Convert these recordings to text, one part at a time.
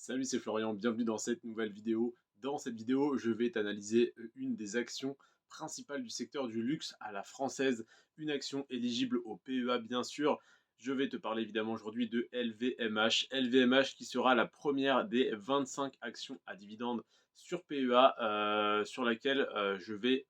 Salut, c'est Florian, bienvenue dans cette nouvelle vidéo. Dans cette vidéo, je vais t'analyser une des actions principales du secteur du luxe à la française, une action éligible au PEA bien sûr. Je vais te parler évidemment aujourd'hui de LVMH. LVMH qui sera la première des 25 actions à dividendes sur PEA sur laquelle je vais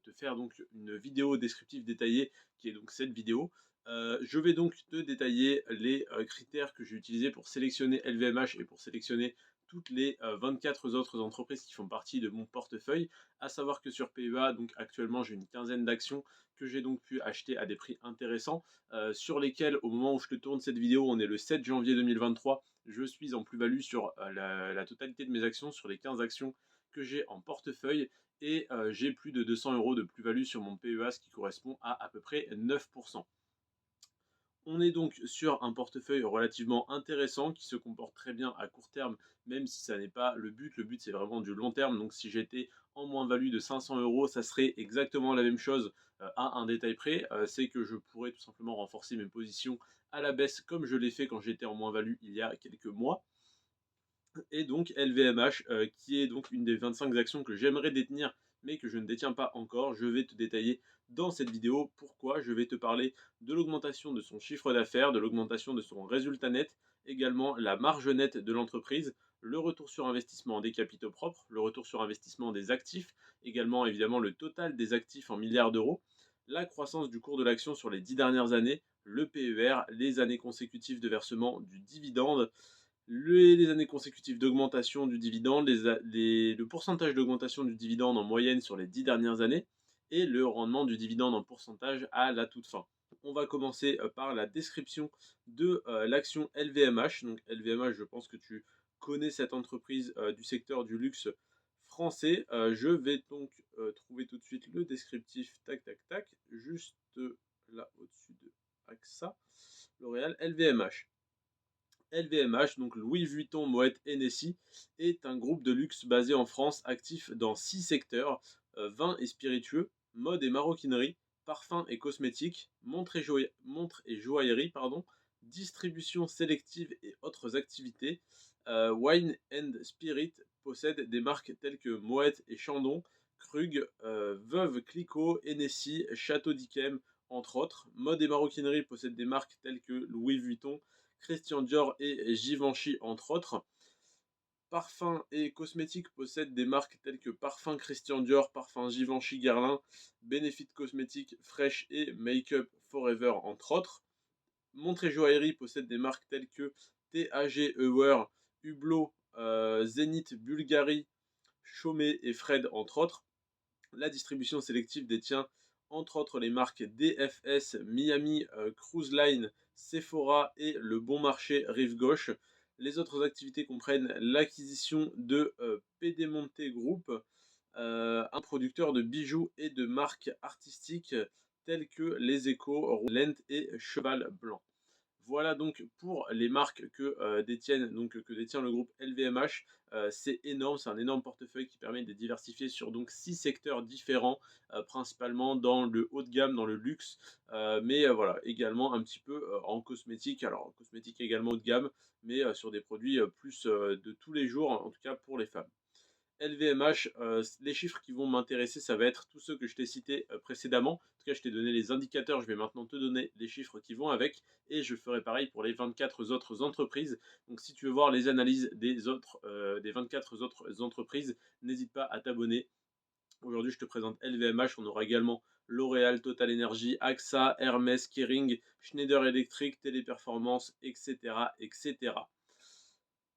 te faire donc une vidéo descriptive détaillée qui est donc cette vidéo. Je vais donc te détailler les critères que j'ai utilisés pour sélectionner LVMH et pour sélectionner toutes les 24 autres entreprises qui font partie de mon portefeuille. À savoir que sur PEA, donc actuellement j'ai une quinzaine d'actions que j'ai donc pu acheter à des prix intéressants, sur lesquels au moment où je te tourne cette vidéo, on est le 7 janvier 2023, je suis en plus-value sur la totalité de mes actions, sur les 15 actions que j'ai en portefeuille, et j'ai plus de 200 euros de plus-value sur mon PEA, ce qui correspond à peu près 9%. On est donc sur un portefeuille relativement intéressant qui se comporte très bien à court terme, même si ça n'est pas le but. Le but, c'est vraiment du long terme. Donc, si j'étais en moins-value de 500 euros, ça serait exactement la même chose à un détail près. C'est que je pourrais tout simplement renforcer mes positions à la baisse comme je l'ai fait quand j'étais en moins-value il y a quelques mois. Et donc LVMH, qui est donc une des 25 actions que j'aimerais détenir, mais que je ne détiens pas encore. Je vais te détailler dans cette vidéo pourquoi. Je vais te parler de l'augmentation de son chiffre d'affaires, de l'augmentation de son résultat net, également la marge nette de l'entreprise, le retour sur investissement des capitaux propres, le retour sur investissement des actifs, également évidemment le total des actifs en milliards d'euros, la croissance du cours de l'action sur les 10 dernières années, le PER, les années consécutives de versement du dividende, les années consécutives d'augmentation du dividende, le pourcentage d'augmentation du dividende en moyenne sur les 10 dernières années, et le rendement du dividende en pourcentage à la toute fin. On va commencer par la description de l'action LVMH. Donc LVMH, je pense que tu connais cette entreprise du secteur du luxe français. Je vais donc trouver tout de suite le descriptif, tac tac tac, juste là au-dessus de AXA, L'Oréal, LVMH. LVMH, donc Louis Vuitton Moet Hennessy, est un groupe de luxe basé en France, actif dans 6 secteurs: vin et spiritueux, mode et maroquinerie, parfums et cosmétiques, montres et joaillerie, pardon, distribution sélective et autres activités. Wine and Spirit possède des marques telles que Moet et Chandon, Krug, Veuve Clicquot, Hennessy, Château d'Yquem, entre autres. Mode et maroquinerie possède des marques telles que Louis Vuitton, Christian Dior et Givenchy, entre autres. Parfums et cosmétiques possèdent des marques telles que Parfum Christian Dior, Parfum Givenchy Guerlain, Benefit Cosmetics, Fresh et Make-up Forever, entre autres. Montres et joaillerie possède des marques telles que TAG Heuer, Hublot, Zénith, Bulgari, Chaumet et Fred, entre autres. La distribution sélective détient entre autres les marques DFS, Miami Cruise Line, Sephora et Le Bon Marché Rive Gauche. Les autres activités comprennent l'acquisition de Pedemonte Group, un producteur de bijoux et de marques artistiques telles que Les Échos, Lent et Cheval Blanc. Voilà donc pour les marques que détient le groupe LVMH. C'est énorme, c'est un énorme portefeuille qui permet de diversifier sur donc 6 secteurs différents, principalement dans le haut de gamme, dans le luxe, mais voilà, également un petit peu en cosmétique. Alors, en cosmétique également haut de gamme, mais sur des produits plus de tous les jours, en tout cas pour les femmes. LVMH, les chiffres qui vont m'intéresser, ça va être tous ceux que je t'ai cités précédemment. En tout cas, je t'ai donné les indicateurs, je vais maintenant te donner les chiffres qui vont avec, et je ferai pareil pour les 24 autres entreprises. Donc si tu veux voir les analyses des 24 autres entreprises, n'hésite pas à t'abonner. Aujourd'hui, je te présente LVMH, on aura également L'Oréal, Total Energy, AXA, Hermès, Kering, Schneider Electric, Téléperformance, etc., etc.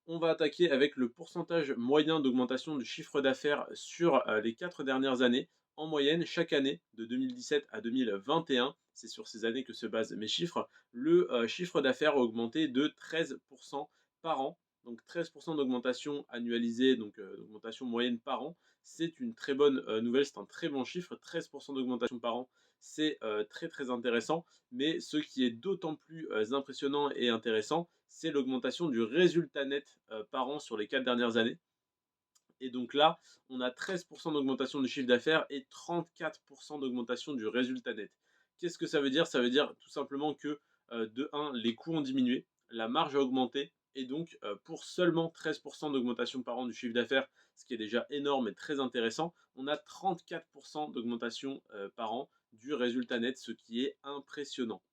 On va attaquer avec le pourcentage moyen d'augmentation du chiffre d'affaires sur les 4 dernières années. En moyenne, chaque année, de 2017 à 2021, c'est sur ces années que se basent mes chiffres, le chiffre d'affaires a augmenté de 13% par an. Donc 13% d'augmentation annualisée, donc d'augmentation moyenne par an. C'est une très bonne nouvelle, c'est un très bon chiffre. 13% d'augmentation par an, c'est très très intéressant. Mais ce qui est d'autant plus impressionnant et intéressant, c'est l'augmentation du résultat net par an sur les 4 dernières années. Et donc là, on a 13% d'augmentation du chiffre d'affaires et 34% d'augmentation du résultat net. Qu'est-ce que ça veut dire? Ça veut dire tout simplement que, de 1, les coûts ont diminué, la marge a augmenté Et donc, pour seulement 13% d'augmentation par an du chiffre d'affaires, ce qui est déjà énorme et très intéressant, on a 34% d'augmentation par an du résultat net, ce qui est impressionnant.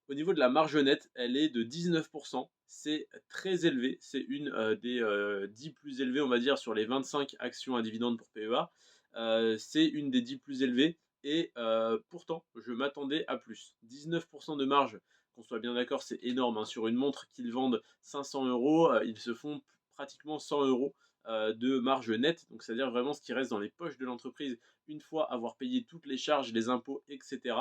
Au niveau de la marge nette, elle est de 19%. C'est très élevé. C'est une des 10 plus élevées, on va dire, sur les 25 actions à dividendes pour PEA. C'est une des 10 plus élevées. Et pourtant, je m'attendais à plus. 19% de marge, qu'on soit bien d'accord, c'est énorme, hein. Sur une montre qu'ils vendent 500 euros, ils se font pratiquement 100 euros de marge nette. Donc, c'est-à-dire vraiment ce qui reste dans les poches de l'entreprise une fois avoir payé toutes les charges, les impôts, etc.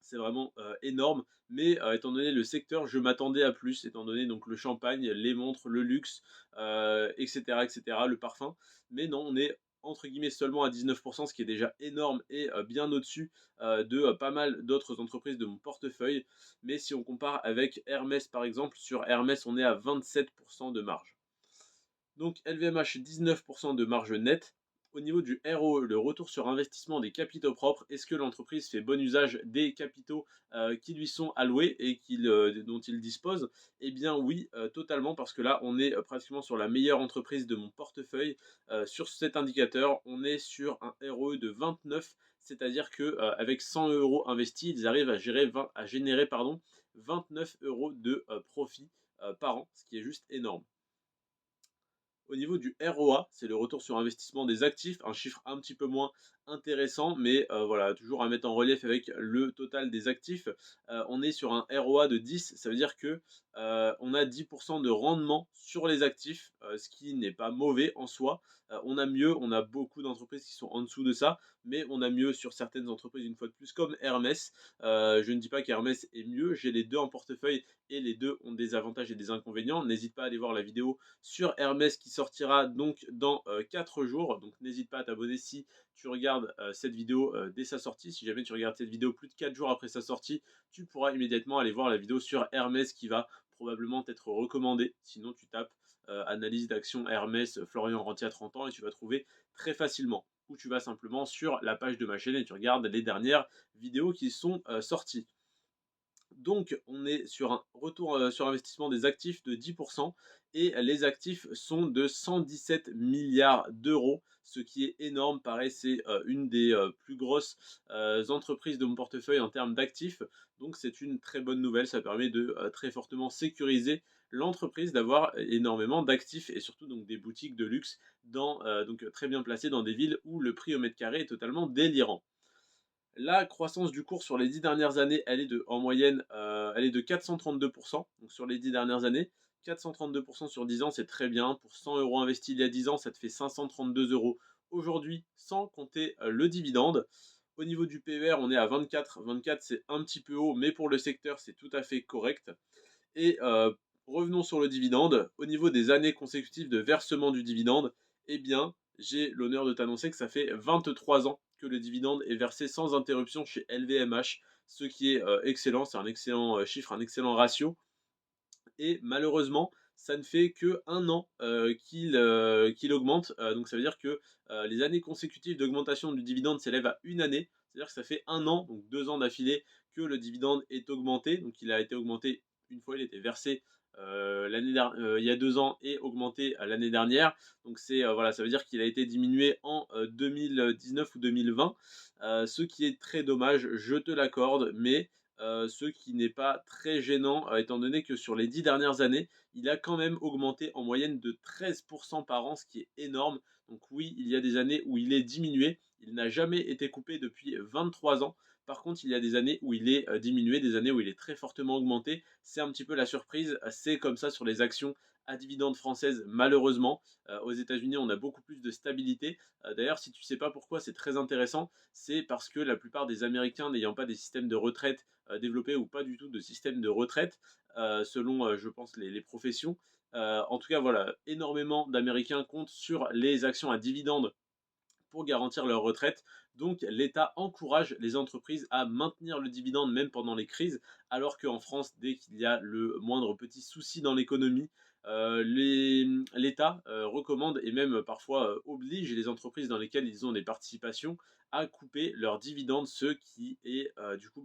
C'est vraiment énorme, mais étant donné le secteur, je m'attendais à plus, étant donné donc le champagne, les montres, le luxe, et cetera, le parfum. Mais non, on est entre guillemets seulement à 19%, ce qui est déjà énorme et bien au-dessus de pas mal d'autres entreprises de mon portefeuille. Mais si on compare avec Hermès par exemple, sur Hermès, on est à 27% de marge. Donc LVMH, 19% de marge nette. Au niveau du ROE, le retour sur investissement des capitaux propres, est-ce que l'entreprise fait bon usage des capitaux qui lui sont alloués et dont il dispose? Eh bien oui, totalement, parce que là, on est pratiquement sur la meilleure entreprise de mon portefeuille. Sur cet indicateur, on est sur un ROE de 29, c'est-à-dire que avec 100 euros investis, ils arrivent à générer 29 euros de profit par an, ce qui est juste énorme. Au niveau du ROA, c'est le retour sur investissement des actifs, un chiffre un petit peu moins intéressant, mais voilà, toujours à mettre en relief avec le total des actifs. On est sur un ROA de 10, ça veut dire que on a 10% de rendement sur les actifs, ce qui n'est pas mauvais en soi. On a mieux, on a beaucoup d'entreprises qui sont en dessous de ça, mais on a mieux sur certaines entreprises une fois de plus, comme Hermès. Je ne dis pas qu'Hermès est mieux, j'ai les deux en portefeuille et les deux ont des avantages et des inconvénients. N'hésite pas à aller voir la vidéo sur Hermès qui sortira donc dans 4 jours. Donc n'hésite pas à t'abonner si tu regardes cette vidéo dès sa sortie. Si jamais tu regardes cette vidéo plus de 4 jours après sa sortie, tu pourras immédiatement aller voir la vidéo sur Hermès qui va probablement t'être recommandée. Sinon tu tapes analyse d'action Hermès Florian Rentier à 30 ans et tu vas trouver très facilement. Ou tu vas simplement sur la page de ma chaîne et tu regardes les dernières vidéos qui sont sorties. Donc, on est sur un retour sur investissement des actifs de 10% et les actifs sont de 117 milliards d'euros, ce qui est énorme. Pareil, c'est une des plus grosses entreprises de mon portefeuille en termes d'actifs. Donc, c'est une très bonne nouvelle. Ça permet de très fortement sécuriser l'entreprise, d'avoir énormément d'actifs et surtout donc des boutiques de luxe donc très bien placées dans des villes où le prix au mètre carré est totalement délirant. La croissance du cours sur les 10 dernières années, elle est en moyenne, elle est de 432%. Donc sur les 10 dernières années, 432% sur 10 ans, c'est très bien. Pour 100 euros investis il y a 10 ans, ça te fait 532 euros aujourd'hui, sans compter le dividende. Au niveau du PER, on est à 24. 24, c'est un petit peu haut, mais pour le secteur, c'est tout à fait correct. Et revenons sur le dividende. Au niveau des années consécutives de versement du dividende, eh bien, j'ai l'honneur de t'annoncer que ça fait 23 ans que le dividende est versé sans interruption chez LVMH, ce qui est excellent. C'est un excellent chiffre, un excellent ratio. Et malheureusement, ça ne fait que un an qu'il augmente. Donc ça veut dire que les années consécutives d'augmentation du dividende s'élèvent à une année. C'est-à-dire que ça fait un an, donc 2 ans d'affilée, que le dividende est augmenté. Donc il a été augmenté une fois, il était versé il y a 2 ans et augmenté l'année dernière. Donc c'est voilà, ça veut dire qu'il a été diminué en 2019 ou 2020, ce qui est très dommage, je te l'accorde, mais ce qui n'est pas très gênant, étant donné que sur les 10 dernières années, il a quand même augmenté en moyenne de 13% par an, ce qui est énorme. Donc oui, il y a des années où il est diminué, il n'a jamais été coupé depuis 23 ans. Par contre, il y a des années où il est diminué, des années où il est très fortement augmenté. C'est un petit peu la surprise, c'est comme ça sur les actions à dividendes françaises, malheureusement. Aux États-Unis, on a beaucoup plus de stabilité. D'ailleurs, si tu ne sais pas pourquoi, c'est très intéressant. C'est parce que la plupart des Américains n'ayant pas des systèmes de retraite développé ou pas du tout de système de retraite, selon, je pense, les professions. En tout cas, voilà, énormément d'Américains comptent sur les actions à dividendes pour garantir leur retraite. Donc l'État encourage les entreprises à maintenir le dividende même pendant les crises, alors qu'en France, dès qu'il y a le moindre petit souci dans l'économie, l'État recommande et même parfois oblige les entreprises dans lesquelles ils ont des participations à couper leurs dividendes, ce qui est du coup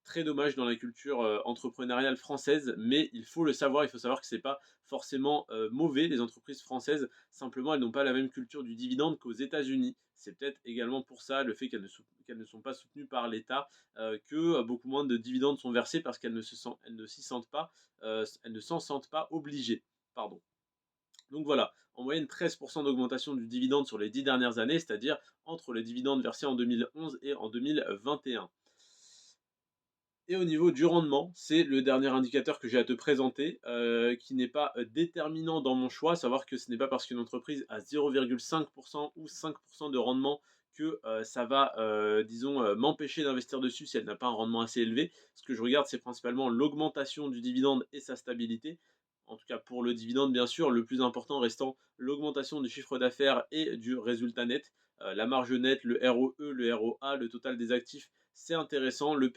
très dommage dans la culture entrepreneuriale française, mais il faut le savoir, il faut savoir que c'est pas forcément mauvais, les entreprises françaises, simplement elles n'ont pas la même culture du dividende qu'aux États-Unis. C'est peut-être également pour ça le fait qu'elles ne sont pas soutenues par l'État, que beaucoup moins de dividendes sont versés parce elles ne s'y sentent pas, elles ne s'en sentent pas obligées. Pardon. Donc voilà, en moyenne 13% d'augmentation du dividende sur les 10 dernières années, c'est-à-dire entre les dividendes versés en 2011 et en 2021. Et au niveau du rendement, c'est le dernier indicateur que j'ai à te présenter, qui n'est pas déterminant dans mon choix. Savoir que ce n'est pas parce qu'une entreprise a 0,5% ou 5% de rendement que ça va, disons, m'empêcher d'investir dessus si elle n'a pas un rendement assez élevé. Ce que je regarde, c'est principalement l'augmentation du dividende et sa stabilité. En tout cas pour le dividende, bien sûr, le plus important restant l'augmentation du chiffre d'affaires et du résultat net. La marge nette, le ROE, le ROA, le total des actifs, c'est intéressant. Le